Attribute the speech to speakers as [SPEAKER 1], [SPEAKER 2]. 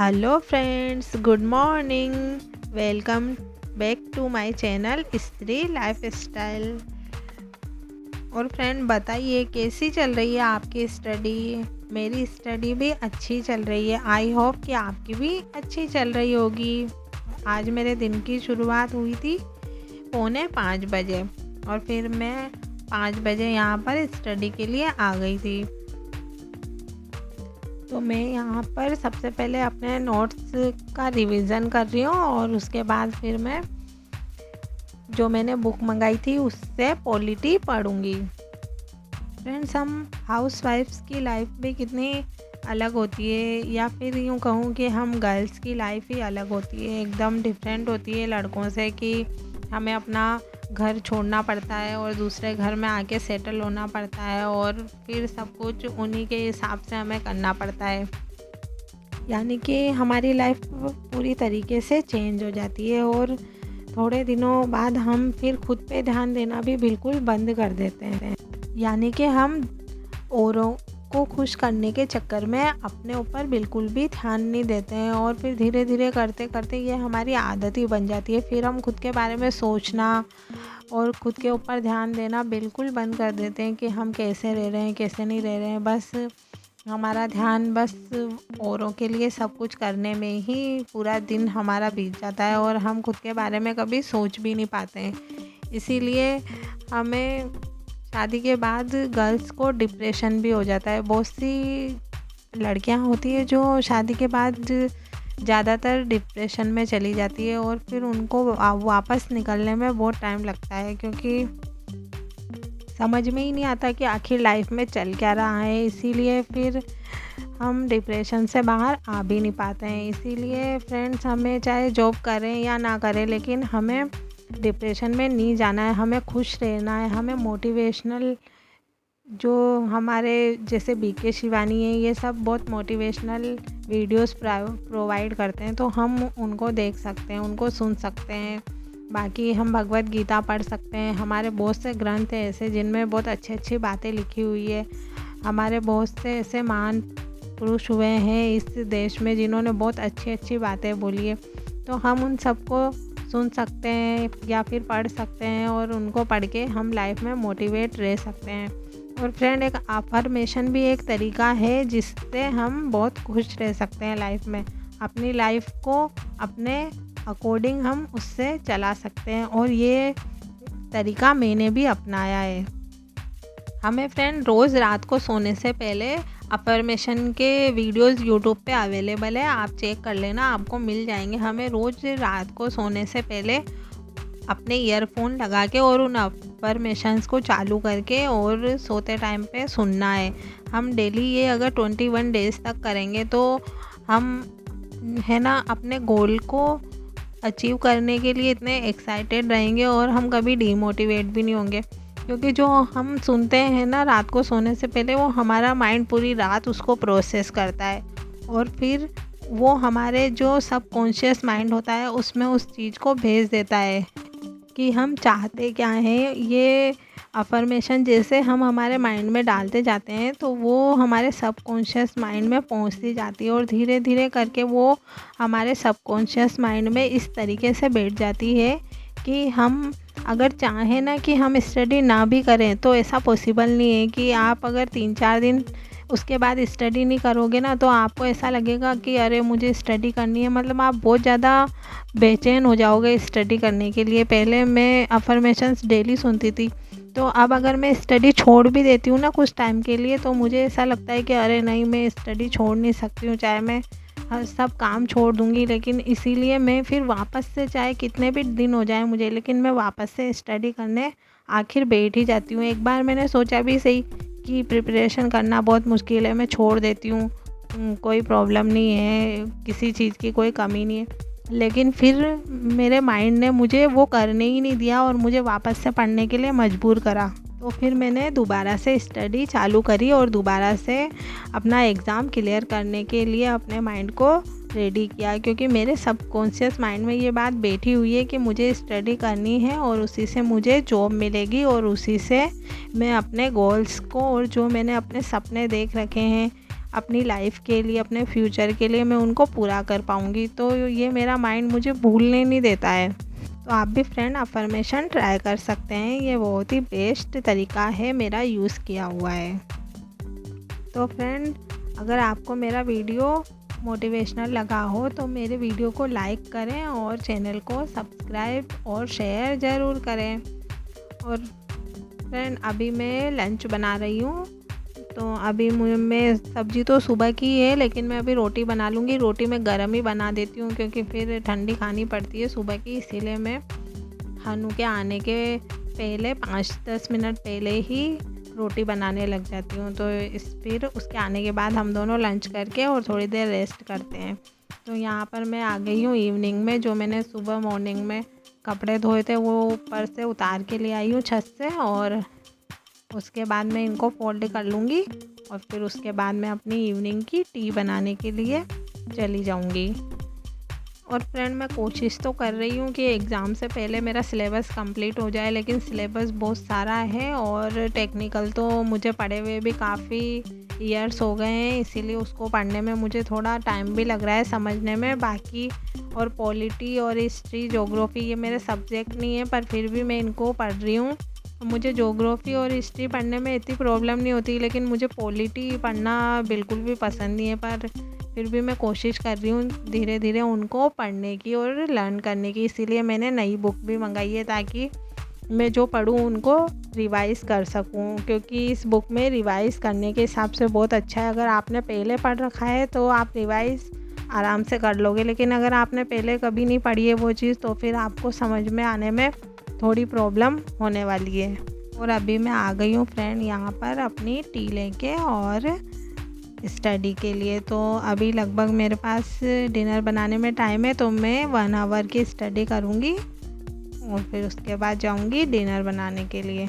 [SPEAKER 1] Hello friends, good morning. Welcome back to my channel Stree life style. और friend, बताइए कैसी चल रही है आपकी स्टडी। मेरी स्टडी भी अच्छी चल रही है। आई होप कि आपकी भी अच्छी चल रही होगी। आज मेरे दिन की शुरुआत हुई थी 4:45 बजे और फिर मैं 5 बजे यहाँ पर स्टडी के लिए आ गई थी। तो मैं यहाँ पर सबसे पहले अपने नोट्स का रिवीज़न कर रही हूँ और उसके बाद फिर मैं जो मैंने बुक मंगाई थी उससे पॉलिटी पढ़ूँगी। फ्रेंड्स, हम हाउसवाइफ्स की लाइफ भी कितनी अलग होती है, या फिर यूँ कहूँ कि हम गर्ल्स की लाइफ ही अलग होती है, एकदम डिफरेंट होती है लड़कों से। कि हमें अपना घर छोड़ना पड़ता है और दूसरे घर में आके सेटल होना पड़ता है और फिर सब कुछ उन्हीं के हिसाब से हमें करना पड़ता है। यानी कि हमारी लाइफ पूरी तरीके से चेंज हो जाती है और थोड़े दिनों बाद हम फिर खुद पे ध्यान देना भी बिल्कुल बंद कर देते हैं। यानी कि हम औरों को खुश करने के चक्कर में अपने ऊपर बिल्कुल भी ध्यान नहीं देते हैं और फिर धीरे धीरे करते करते ये हमारी आदत ही बन जाती है। फिर हम खुद के बारे में सोचना और खुद के ऊपर ध्यान देना बिल्कुल बंद कर देते हैं कि हम कैसे रह रहे हैं, कैसे नहीं रह रहे हैं। बस हमारा ध्यान बस औरों के लिए सब कुछ करने में ही पूरा दिन हमारा बीत जाता है और हम खुद के बारे में कभी सोच भी नहीं पाते हैं। इसीलिए हमें शादी के बाद गर्ल्स को डिप्रेशन भी हो जाता है। बहुत सी लड़कियां होती है जो शादी के बाद ज़्यादातर डिप्रेशन में चली जाती है और फिर उनको वापस निकलने में बहुत टाइम लगता है, क्योंकि समझ में ही नहीं आता कि आखिर लाइफ में चल क्या रहा है। इसीलिए फिर हम डिप्रेशन से बाहर आ भी नहीं पाते हैं। इसीलिए फ्रेंड्स, हमें चाहे जॉब करें या ना करें, लेकिन हमें डिप्रेशन में नहीं जाना है। हमें खुश रहना है। हमें मोटिवेशनल जो हमारे जैसे बीके शिवानी है, ये सब बहुत मोटिवेशनल वीडियोस प्रोवाइड करते हैं, तो हम उनको देख सकते हैं, उनको सुन सकते हैं। बाकी हम भगवत गीता पढ़ सकते हैं। हमारे बहुत से ग्रंथ हैं ऐसे जिनमें बहुत अच्छी अच्छी बातें लिखी हुई है। हमारे बहुत से ऐसे महान पुरुष हुए हैं इस देश में जिन्होंने बहुत अच्छी अच्छी बातें बोली है, तो हम उन सबको सुन सकते हैं या फिर पढ़ सकते हैं और उनको पढ़ के हम लाइफ में मोटिवेट रह सकते हैं। और फ्रेंड, एक अफर्मेशन भी एक तरीका है जिससे हम बहुत खुश रह सकते हैं लाइफ में। अपनी लाइफ को अपने अकॉर्डिंग हम उससे चला सकते हैं और ये तरीका मैंने भी अपनाया है। हमें फ्रेंड रोज़ रात को सोने से पहले अफर्मेशन के वीडियोस यूट्यूब पे अवेलेबल है, आप चेक कर लेना, आपको मिल जाएंगे। हमें रोज़ रात को सोने से पहले अपने ईयरफोन लगा के और उन अफर्मेशंस को चालू करके और सोते टाइम पे सुनना है। हम डेली ये अगर 21 डेज़ तक करेंगे तो हम है ना अपने गोल को अचीव करने के लिए इतने एक्साइटेड रहेंगे और हम कभी डीमोटिवेट भी नहीं होंगे। क्योंकि जो हम सुनते हैं ना रात को सोने से पहले, वो हमारा माइंड पूरी रात उसको प्रोसेस करता है और फिर वो हमारे जो सबकॉन्शियस माइंड होता है उसमें उस चीज़ को भेज देता है कि हम चाहते क्या हैं। ये अफर्मेशन जैसे हम हमारे माइंड में डालते जाते हैं तो वो हमारे सबकॉन्शियस माइंड में पहुंचती जाती है और धीरे धीरे करके वो हमारे सबकॉन्शियस माइंड में इस तरीके से बैठ जाती है कि हम अगर चाहें ना कि हम स्टडी ना भी करें तो ऐसा पॉसिबल नहीं है। कि आप अगर 3-4 दिन उसके बाद स्टडी नहीं करोगे ना तो आपको ऐसा लगेगा कि अरे मुझे स्टडी करनी है, मतलब आप बहुत ज़्यादा बेचैन हो जाओगे स्टडी करने के लिए। पहले मैं अफर्मेशंस डेली सुनती थी, तो अब अगर मैं स्टडी छोड़ भी देती हूँ ना कुछ टाइम के लिए, तो मुझे ऐसा लगता है कि अरे नहीं, मैं स्टडी छोड़ नहीं सकती हूँ, चाहे मैं सब काम छोड़ दूँगी। लेकिन इसीलिए मैं फिर वापस से, चाहे कितने भी दिन हो जाए मुझे, लेकिन मैं वापस से स्टडी करने आखिर बैठ ही जाती हूँ। एक बार मैंने सोचा भी सही कि प्रिपरेशन करना बहुत मुश्किल है, मैं छोड़ देती हूँ, कोई प्रॉब्लम नहीं है, किसी चीज़ की कोई कमी नहीं है। लेकिन फिर मेरे माइंड ने मुझे वो करने ही नहीं दिया और मुझे वापस से पढ़ने के लिए मजबूर करा। तो फिर मैंने दोबारा से स्टडी चालू करी और दोबारा से अपना एग्ज़ाम क्लियर करने के लिए अपने माइंड को रेडी किया, क्योंकि मेरे सबकॉन्शियस माइंड में ये बात बैठी हुई है कि मुझे स्टडी करनी है और उसी से मुझे जॉब मिलेगी और उसी से मैं अपने गोल्स को और जो मैंने अपने सपने देख रखे हैं अपनी लाइफ के लिए, अपने फ्यूचर के लिए मैं उनको पूरा कर पाऊँगी। तो ये मेरा माइंड मुझे भूलने नहीं देता है। तो आप भी फ्रेंड अफर्मेशन ट्राई कर सकते हैं, ये बहुत ही बेस्ट तरीका है, मेरा यूज़ किया हुआ है। तो फ्रेंड अगर आपको मेरा वीडियो मोटिवेशनल लगा हो तो मेरे वीडियो को लाइक करें और चैनल को सब्सक्राइब और शेयर ज़रूर करें। और फ्रेंड अभी मैं लंच बना रही हूँ, तो अभी मैं सब्ज़ी तो सुबह की है, लेकिन मैं अभी रोटी बना लूँगी। रोटी मैं गरम ही बना देती हूँ क्योंकि फिर ठंडी खानी पड़ती है सुबह की, इसीलिए मैं हनु के आने के पहले 5-10 मिनट पहले ही रोटी बनाने लग जाती हूँ। तो फिर उसके आने के बाद हम दोनों लंच करके और थोड़ी देर रेस्ट करते हैं। तो यहाँ पर मैं आ गई हूँ इवनिंग में। जो मैंने सुबह मॉर्निंग में कपड़े धोए थे वो ऊपर से उतार के ले आई हूँ छत से, और उसके बाद मैं इनको फोल्ड कर लूँगी और फिर उसके बाद मैं अपनी इवनिंग की टी बनाने के लिए चली जाऊँगी। और फ्रेंड मैं कोशिश तो कर रही हूँ कि एग्ज़ाम से पहले मेरा सिलेबस कंप्लीट हो जाए, लेकिन सिलेबस बहुत सारा है और टेक्निकल तो मुझे पढ़े हुए भी काफ़ी ईयर्स हो गए हैं, इसीलिए उसको पढ़ने में मुझे थोड़ा टाइम भी लग रहा है समझने में। बाकी और पॉलिटी और हिस्ट्री, ज्योग्राफी ये मेरे सब्जेक्ट नहीं है, पर फिर भी मैं इनको पढ़ रही हूँ। मुझे ज्योग्राफी और हिस्ट्री पढ़ने में इतनी प्रॉब्लम नहीं होती, लेकिन मुझे पॉलिटी पढ़ना बिल्कुल भी पसंद नहीं है। पर फिर भी मैं कोशिश कर रही हूँ धीरे धीरे उनको पढ़ने की और लर्न करने की, इसीलिए मैंने नई बुक भी मंगाई है ताकि मैं जो पढूँ उनको रिवाइज़ कर सकूँ, क्योंकि इस बुक में रिवाइज़ करने के हिसाब से बहुत अच्छा है। अगर आपने पहले पढ़ रखा है तो आप रिवाइज़ आराम से कर लोगे, लेकिन अगर आपने पहले कभी नहीं पढ़ी है वो चीज़ तो फिर आपको समझ में आने में थोड़ी प्रॉब्लम होने वाली है। और अभी मैं आ गई हूँ फ्रेंड यहाँ पर अपनी टी लेके और स्टडी के लिए। तो अभी लगभग मेरे पास डिनर बनाने में टाइम है, तो मैं 1 आवर की स्टडी करूँगी और फिर उसके बाद जाऊँगी डिनर बनाने के लिए।